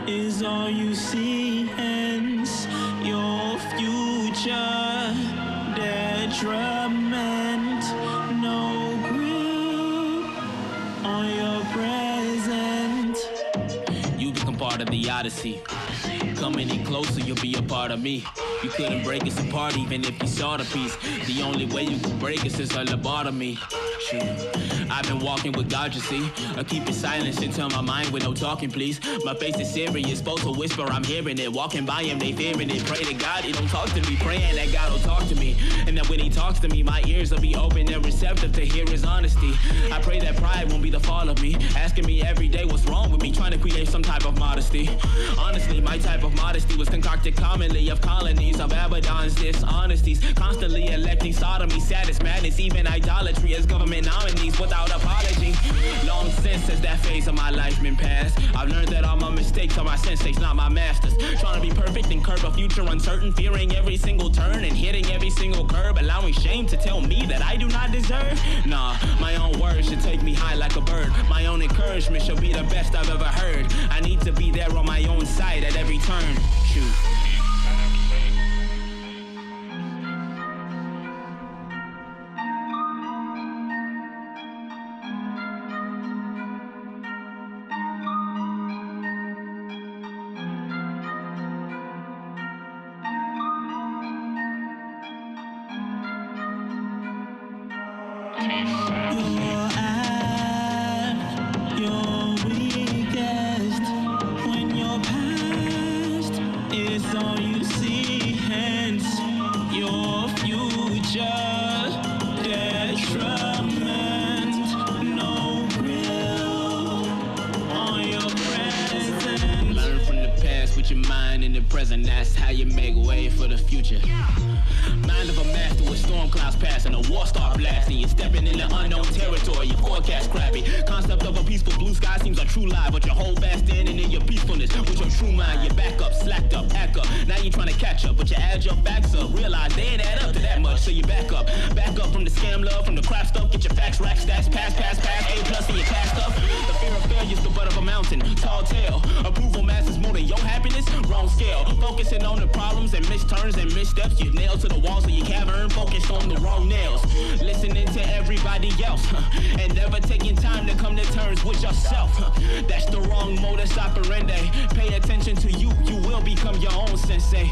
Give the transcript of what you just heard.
is all you see, hence your future detriment. No grip on your present. You become part of the odyssey. Come any closer, you'll be a part of me. You couldn't break us apart even if you saw the piece. The only way you could break us is a lobotomy. Shoot. I've been walking with God, you see. I keep it silent until my mind with no talking, please. My face is serious, supposed to whisper, I'm hearing it. Walking by him, they fearing it. Pray to God, he don't talk to me. Praying that God will talk to me. And that when he talks to me, my ears will be open and receptive to hear his honesty. I pray that pride won't be the fall of me. Asking me every day what's wrong with me. Trying to create some type of modesty. Honestly, my type of modesty was concocted commonly of colonies of Abaddon's dishonesties. Constantly electing sodomy, saddest madness, even idolatry as government nominees without apology. Long since has that phase of my life been past. I've learned that all my mistakes are my senseis, not my masters. Trying to be perfect and curb a future uncertain, fearing every single turn and hitting every single curb, allowing shame to tell me that I do not deserve. Nah, my own words should take me high like a bird. My own encouragement should be the best I've ever heard. I need to be there on my own side at every turn. Shoot. You're at your weakest when your past is all you see, hence your future detriment. No grill on your present. Learn from the past with your mind in the present. That's how you make way for the future. Mind of a master with storm clouds passing, a war star blasting. You're stepping into unknown territory, your forecast crappy. Concept of a peaceful blue sky seems a true lie, but you hold fast standing in your peacefulness. With your true mind, you back up, slacked up, act up. Now you're trying to catch up, but you add your facts up. Realize they ain't add up to that much, so you back up. Back up from the scam love, from the crap stuff. Get your facts, rack stats, pass, A+ in your cash stuff. The fear of failure's the butt of a mountain, tall tale. Approval masses more than your happiness, wrong scale. Focusing on the problems and misturns and missteps. You nailed to the walls of your cavern, focused on the wrong nails. Listening to everybody else, and never taking time to come to terms with yourself. That's the wrong modus operandi. Pay attention to you, you will become your own sensei.